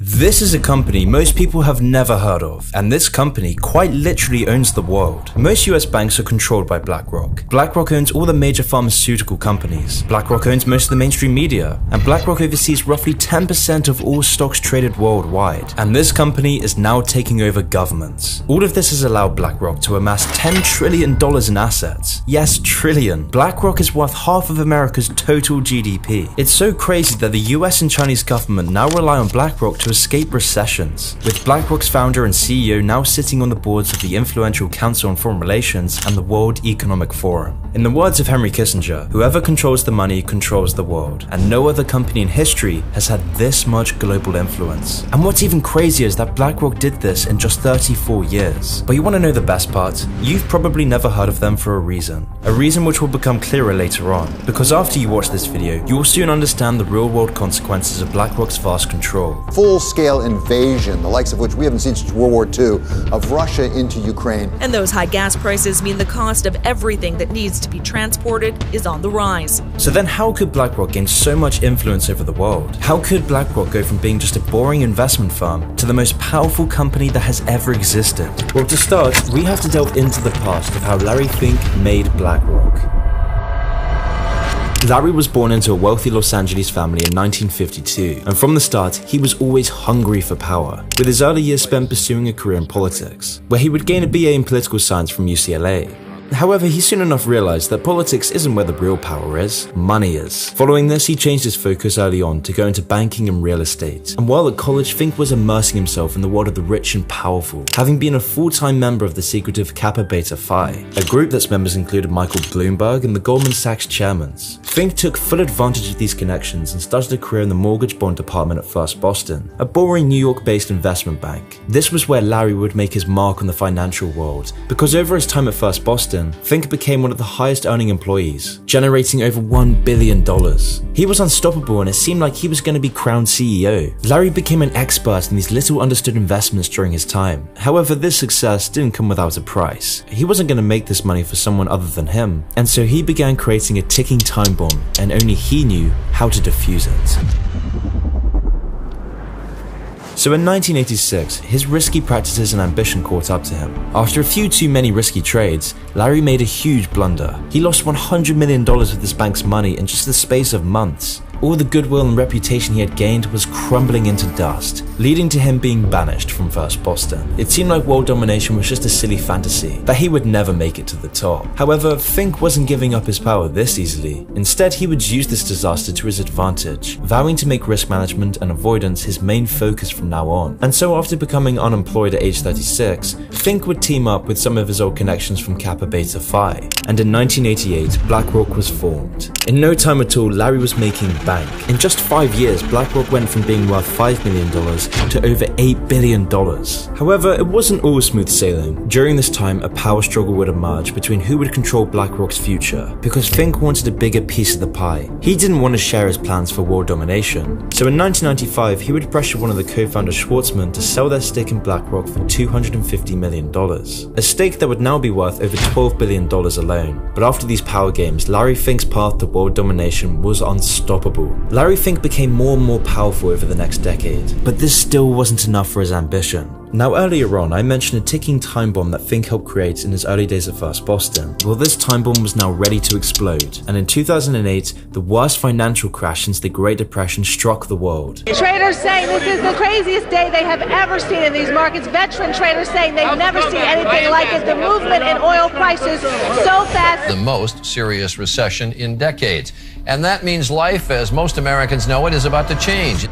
This is a company most people have never heard of, and this company quite literally owns the world. Most US banks are controlled by BlackRock. BlackRock owns all the major pharmaceutical companies. BlackRock owns most of the mainstream media, and BlackRock oversees roughly 10% of all stocks traded worldwide. And this company is now taking over governments. All of this has allowed BlackRock to amass $10 trillion in assets. Yes, trillion. BlackRock is worth half of America's total GDP. It's so crazy that the US and Chinese government now rely on BlackRock to escape recessions, with BlackRock's founder and CEO now sitting on the boards of the influential Council on Foreign Relations and the World Economic Forum. In the words of Henry Kissinger, whoever controls the money controls the world, and no other company in history has had this much global influence. And what's even crazier is that BlackRock did this in just 34 years. But you want to know the best part? You've probably never heard of them for a reason which will become clearer later on, because after you watch this video, you will soon understand the real-world consequences of BlackRock's vast control. Full-scale invasion, the likes of which we haven't seen since World War II, of Russia into Ukraine. And those high gas prices mean the cost of everything that needs to be transported is on the rise. So then how could BlackRock gain so much influence over the world? How could BlackRock go from being just a boring investment firm to the most powerful company that has ever existed? Well, to start, we have to delve into the past of how Larry Fink made BlackRock. Larry was born into a wealthy Los Angeles family in 1952, and from the start, he was always hungry for power, with his early years spent pursuing a career in politics, where he would gain a BA in political science from UCLA. However, he soon enough realized that politics isn't where the real power is, money is. Following this, he changed his focus early on to go into banking and real estate. And while at college, Fink was immersing himself in the world of the rich and powerful, having been a full-time member of the secretive Kappa Beta Phi, a group that's members included Michael Bloomberg and the Goldman Sachs chairmen. Fink took full advantage of these connections and started a career in the mortgage bond department at First Boston, a boring New York-based investment bank. This was where Larry would make his mark on the financial world, because over his time at First Boston, Fink became one of the highest earning employees, generating over $1 billion. He was unstoppable and it seemed like he was going to be crowned CEO. Larry became an expert in these little understood investments during his time. However, this success didn't come without a price. He wasn't going to make this money for someone other than him, and so he began creating a ticking time bomb, and only he knew how to defuse it. So in 1986, his risky practices and ambition caught up to him. After a few too many risky trades, Larry made a huge blunder. He lost $100 million of this bank's money in just the space of months. All the goodwill and reputation he had gained was crumbling into dust, leading to him being banished from First Boston. It seemed like world domination was just a silly fantasy, that he would never make it to the top. However, Fink wasn't giving up his power this easily. Instead, he would use this disaster to his advantage, vowing to make risk management and avoidance his main focus from now on. And so after becoming unemployed at age 36, Fink would team up with some of his old connections from Kappa Beta Phi. And in 1988, BlackRock was formed. In no time at all, Larry was making bank. In just 5 years, BlackRock went from being worth $5 million to over $8 billion. However, it wasn't all smooth sailing. During this time, a power struggle would emerge between who would control BlackRock's future, because Fink wanted a bigger piece of the pie. He didn't want to share his plans for world domination. So in 1995, he would pressure one of the co-founders, Schwartzman, to sell their stake in BlackRock for $250 million. A stake that would now be worth over $12 billion alone. But after these power games, Larry Fink's path to world domination was unstoppable. Larry Fink became more and more powerful over the next decade, but this still wasn't enough for his ambition. Now earlier on, I mentioned a ticking time bomb that Fink helped create in his early days at First Boston. Well, this time bomb was now ready to explode, and in 2008, the worst financial crash since the Great Depression struck the world. Traders saying this is the craziest day they have ever seen in these markets. Veteran traders saying they've never seen anything like it. The movement in oil prices so fast. The most serious recession in decades. And that means life, as most Americans know it, is about to change.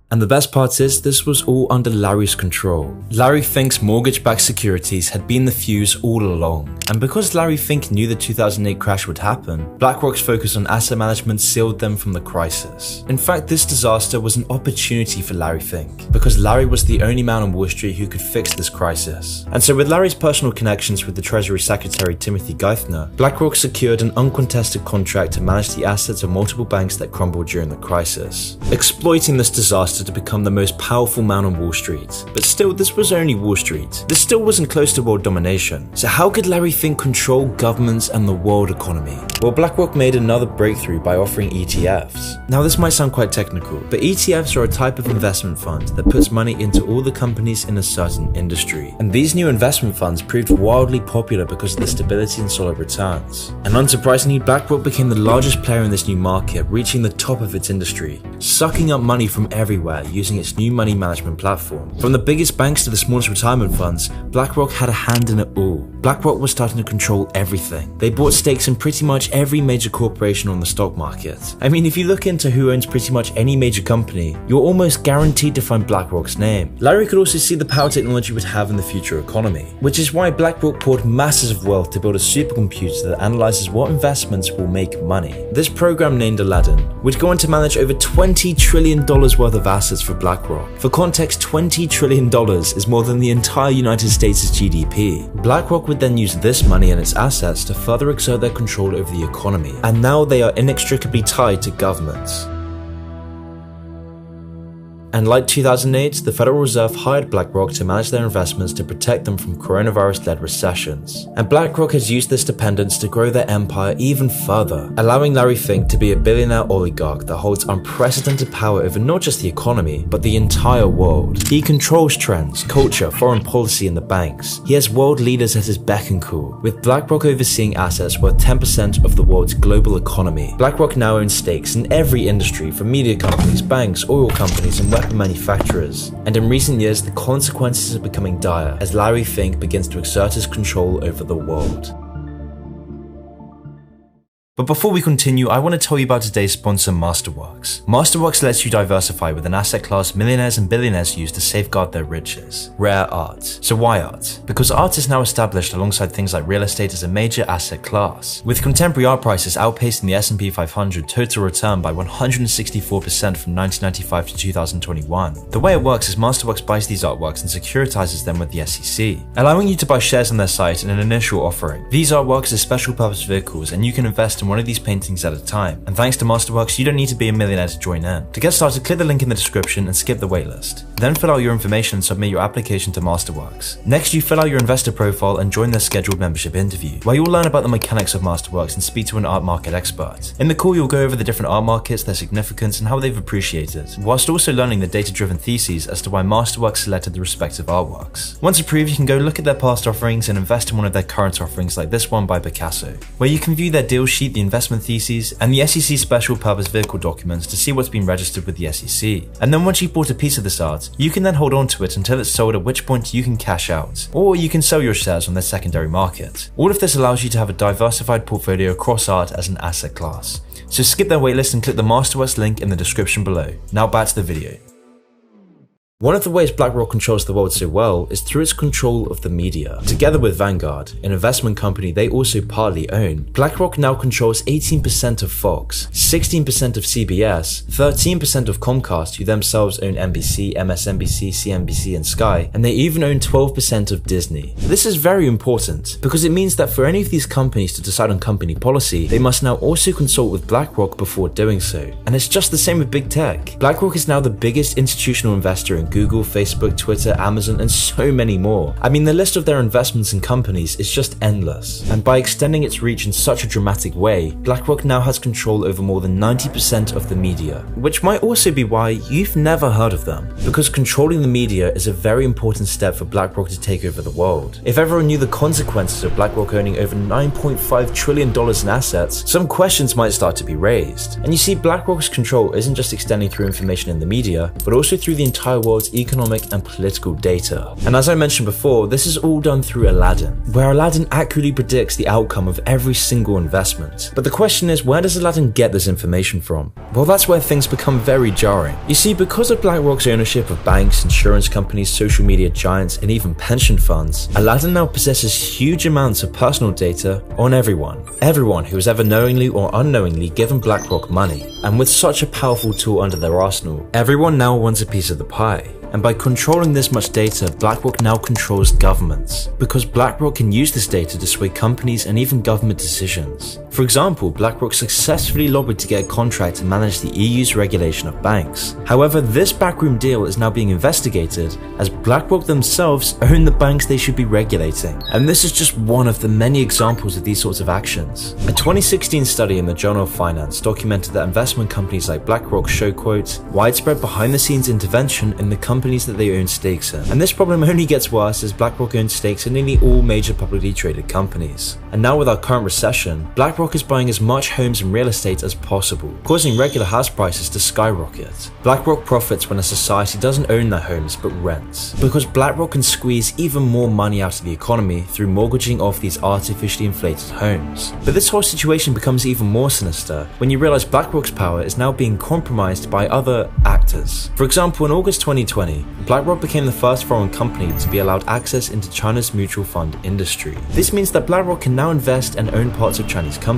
And the best part is, this was all under Larry's control. Larry Fink's mortgage-backed securities had been the fuse all along. And because Larry Fink knew the 2008 crash would happen, BlackRock's focus on asset management sealed them from the crisis. In fact, this disaster was an opportunity for Larry Fink, because Larry was the only man on Wall Street who could fix this crisis. And so with Larry's personal connections with the Treasury Secretary Timothy Geithner, BlackRock secured an uncontested contract to manage the assets of multiple banks that crumbled during the crisis. Exploiting this disaster started to become the most powerful man on Wall Street. But still, this was only Wall Street. This still wasn't close to world domination. So how could Larry Fink control governments and the world economy? Well, BlackRock made another breakthrough by offering ETFs. Now this might sound quite technical, but ETFs are a type of investment fund that puts money into all the companies in a certain industry. And these new investment funds proved wildly popular because of the stability and solid returns. And unsurprisingly, BlackRock became the largest player in this new market, reaching the top of its industry, sucking up money from everywhere using its new money management platform. From the biggest banks to the smallest retirement funds, BlackRock had a hand in it all. BlackRock was starting to control everything. They bought stakes in pretty much every major corporation on the stock market. I mean, if you look into who owns pretty much any major company, you're almost guaranteed to find BlackRock's name. Larry could also see the power technology would have in the future economy, which is why BlackRock poured masses of wealth to build a supercomputer that analyzes what investments will make money. This program, named Aladdin, would go on to manage over $20 trillion worth of assets for BlackRock. For context, $20 trillion is more than the entire United States' GDP. BlackRock would then use this money and its assets to further exert their control over the economy, and now they are inextricably tied to governments. And like 2008, the Federal Reserve hired BlackRock to manage their investments to protect them from coronavirus-led recessions. And BlackRock has used this dependence to grow their empire even further, allowing Larry Fink to be a billionaire oligarch that holds unprecedented power over not just the economy, but the entire world. He controls trends, culture, foreign policy, and the banks. He has world leaders at his beck and call, with BlackRock overseeing assets worth 10% of the world's global economy. BlackRock now owns stakes in every industry, from media companies, banks, oil companies, and weapon manufacturers. And in recent years, the consequences are becoming dire as Larry Fink begins to exert his control over the world. But before we continue, I want to tell you about today's sponsor, Masterworks. Masterworks lets you diversify with an asset class millionaires and billionaires use to safeguard their riches: rare art. So why art? Because art is now established alongside things like real estate as a major asset class, with contemporary art prices outpacing the S&P 500 total return by 164% from 1995 to 2021. The way it works is Masterworks buys these artworks and securitizes them with the SEC, allowing you to buy shares on their site in an initial offering. These artworks are special purpose vehicles, and you can invest in one of these paintings at a time. And thanks to Masterworks, you don't need to be a millionaire to join in. To get started, click the link in the description and skip the waitlist. Then fill out your information and submit your application to Masterworks. Next, you fill out your investor profile and join their scheduled membership interview, where you'll learn about the mechanics of Masterworks and speak to an art market expert. In the call, you'll go over the different art markets, their significance, and how they've appreciated, whilst also learning the data-driven theses as to why Masterworks selected the respective artworks. Once approved, you can go look at their past offerings and invest in one of their current offerings, like this one by Picasso, where you can view their deal sheet, the investment theses, and the SEC special purpose vehicle documents to see what's been registered with the SEC. And then once you've bought a piece of this art, you can then hold on to it until it's sold, at which point you can cash out, or you can sell your shares on their secondary market. All of this allows you to have a diversified portfolio across art as an asset class. So skip their waitlist and click the Masterworks link in the description below. Now back to the video. One of the ways BlackRock controls the world so well is through its control of the media. Together with Vanguard, an investment company they also partly own, BlackRock now controls 18% of Fox, 16% of CBS, 13% of Comcast, who themselves own NBC, MSNBC, CNBC, and Sky, and they even own 12% of Disney. This is very important because it means that for any of these companies to decide on company policy, they must now also consult with BlackRock before doing so. And it's just the same with big tech. BlackRock is now the biggest institutional investor in Google, Facebook, Twitter, Amazon, and so many more. I mean, the list of their investments in companies is just endless. And by extending its reach in such a dramatic way, BlackRock now has control over more than 90% of the media, which might also be why you've never heard of them. Because controlling the media is a very important step for BlackRock to take over the world. If everyone knew the consequences of BlackRock owning over $9.5 trillion in assets, some questions might start to be raised. And you see, BlackRock's control isn't just extending through information in the media, but also through the entire world's economic and political data. And as I mentioned before, this is all done through Aladdin, where Aladdin accurately predicts the outcome of every single investment. But the question is, where does Aladdin get this information from? Well, that's where things become very jarring. You see, because of BlackRock's ownership of banks, insurance companies, social media giants, and even pension funds, Aladdin now possesses huge amounts of personal data on everyone who has ever knowingly or unknowingly given BlackRock money. And with such a powerful tool under their arsenal, everyone now wants a piece of the pie. And by controlling this much data, BlackRock now controls governments, because BlackRock can use this data to sway companies and even government decisions. For example, BlackRock successfully lobbied to get a contract to manage the EU's regulation of banks. However, this backroom deal is now being investigated as BlackRock themselves own the banks they should be regulating. And this is just one of the many examples of these sorts of actions. A 2016 study in the Journal of Finance documented that investment companies like BlackRock show, quote, widespread behind-the-scenes intervention in the companies that they own stakes in. And this problem only gets worse as BlackRock owns stakes in nearly all major publicly traded companies. And now with our current recession, BlackRock is buying as much homes and real estate as possible, causing regular house prices to skyrocket. BlackRock profits when a society doesn't own their homes but rents, because BlackRock can squeeze even more money out of the economy through mortgaging off these artificially inflated homes. But this whole situation becomes even more sinister when you realize BlackRock's power is now being compromised by other actors. For example, in August 2020, BlackRock became the first foreign company to be allowed access into China's mutual fund industry. This means that BlackRock can now invest and own parts of Chinese companies.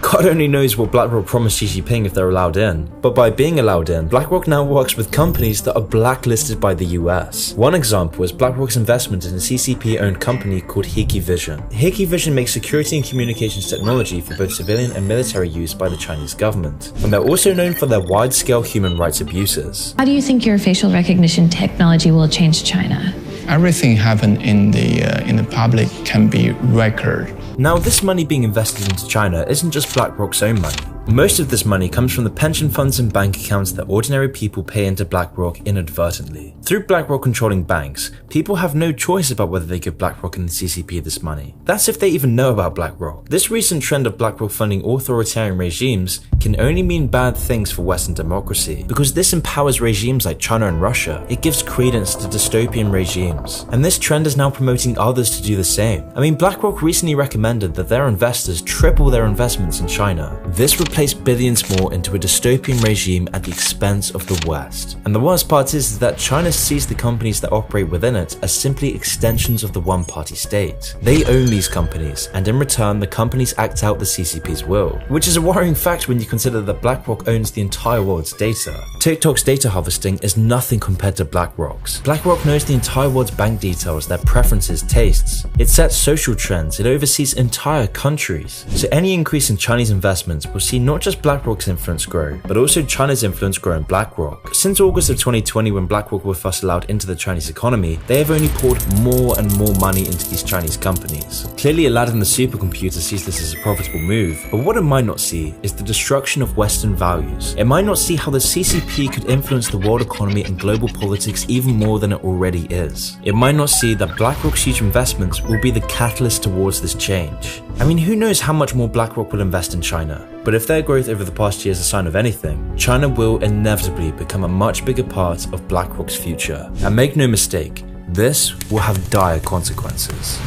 God only knows what BlackRock promised Xi Jinping if they're allowed in, but by being allowed in, BlackRock now works with companies that are blacklisted by the US. One example is BlackRock's investment in a CCP-owned company called Hikvision. Hikvision makes security and communications technology for both civilian and military use by the Chinese government, and they're also known for their wide-scale human rights abuses. How do you think your facial recognition technology will change China? Everything happened in the public can be recorded. Now, this money being invested into China isn't just BlackRock's own money. Most of this money comes from the pension funds and bank accounts that ordinary people pay into BlackRock inadvertently. Through BlackRock controlling banks, people have no choice about whether they give BlackRock and the CCP this money. That's if they even know about BlackRock. This recent trend of BlackRock funding authoritarian regimes can only mean bad things for Western democracy, because this empowers regimes like China and Russia. It gives credence to dystopian regimes, and this trend is now promoting others to do the same. I mean, BlackRock recently recommended that their investors triple their investments in China. This would place billions more into a dystopian regime at the expense of the West. And the worst part is that China sees the companies that operate within it as simply extensions of the one-party state. They own these companies, and in return, the companies act out the CCP's will, which is a worrying fact when you consider that BlackRock owns the entire world's data. TikTok's data harvesting is nothing compared to BlackRock's. BlackRock knows the entire world's bank details, their preferences, tastes. It sets social trends, it oversees entire countries. So any increase in Chinese investments will see not just BlackRock's influence grow, but also China's influence grow in BlackRock. Since August of 2020, when BlackRock were first allowed into the Chinese economy, they have only poured more and more money into these Chinese companies. Clearly, Aladdin the supercomputer sees this as a profitable move, but what it might not see is the destruction of Western values. It might not see how the CCP could influence the world economy and global politics even more than it already is. It might not see that BlackRock's huge investments will be the catalyst towards this change. I mean, who knows how much more BlackRock will invest in China? But if their growth over the past year is a sign of anything, China will inevitably become a much bigger part of BlackRock's future. And make no mistake, this will have dire consequences.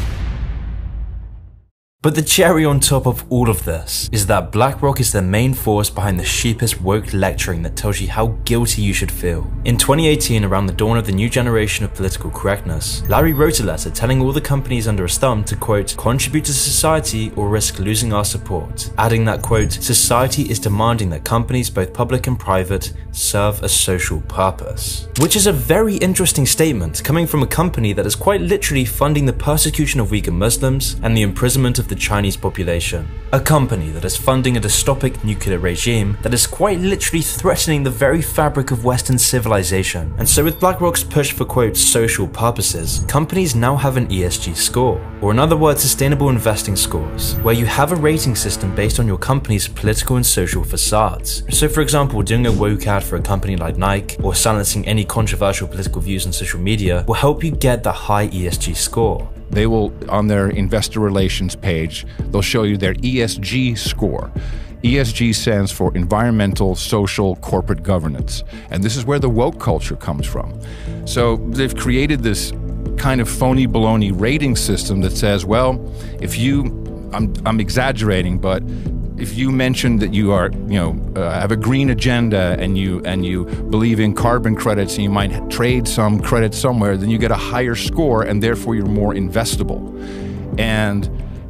But the cherry on top of all of this is that BlackRock is the main force behind the sheepish woke lecturing that tells you how guilty you should feel. In 2018, around the dawn of the new generation of political correctness, Larry wrote a letter telling all the companies under his thumb to, quote, contribute to society or risk losing our support, adding that, quote, society is demanding that companies, both public and private, serve a social purpose. Which is a very interesting statement coming from a company that is quite literally funding the persecution of Uyghur Muslims and the imprisonment of the Chinese population. A company that is funding a dystopic nuclear regime that is quite literally threatening the very fabric of Western civilization. And so with BlackRock's push for, quote, social purposes, companies now have an ESG score, or in other words, sustainable investing scores, where you have a rating system based on your company's political and social facades. So for example, doing a woke ad for a company like Nike, or silencing any controversial political views on social media will help you get the high ESG score. They will, on their investor relations page, they'll show you their ESG score. ESG stands for environmental, social, corporate governance. And this is where the woke culture comes from. So they've created this kind of phony baloney rating system that says, well, if you, I'm exaggerating, but if you mention that you are, have a green agenda and you believe in carbon credits and you might trade some credits somewhere, then you get a higher score and therefore you're more investable. And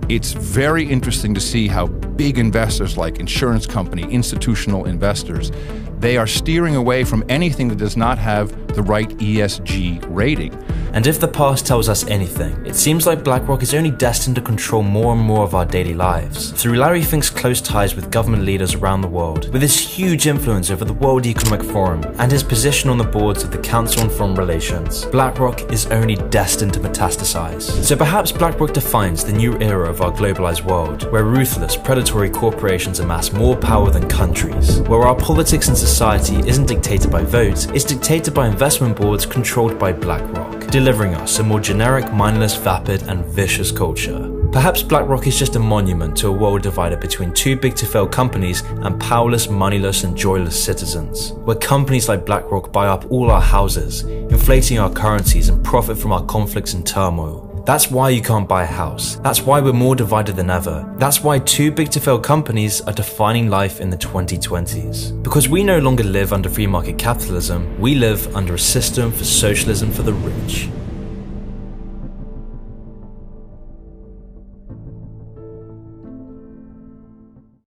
it's very interesting to see how big investors like insurance company, institutional investors, They are steering away from anything that does not have the right ESG rating. And if the past tells us anything, it seems like BlackRock is only destined to control more and more of our daily lives. Through Larry Fink's close ties with government leaders around the world, with his huge influence over the World Economic Forum, and his position on the boards of the Council on Foreign Relations, BlackRock is only destined to metastasize. So perhaps BlackRock defines the new era of our globalized world, where ruthless, predatory corporations amass more power than countries, where our politics and society isn't dictated by votes, it's dictated by investment boards controlled by BlackRock, delivering us a more generic, mindless, vapid, and vicious culture. Perhaps BlackRock is just a monument to a world divided between too big to fail companies and powerless, moneyless, and joyless citizens, where companies like BlackRock buy up all our houses, inflating our currencies and profit from our conflicts and turmoil. That's why you can't buy a house. That's why we're more divided than ever. That's why too big to fail companies are defining life in the 2020s. Because we no longer live under free market capitalism, we live under a system for socialism for the rich.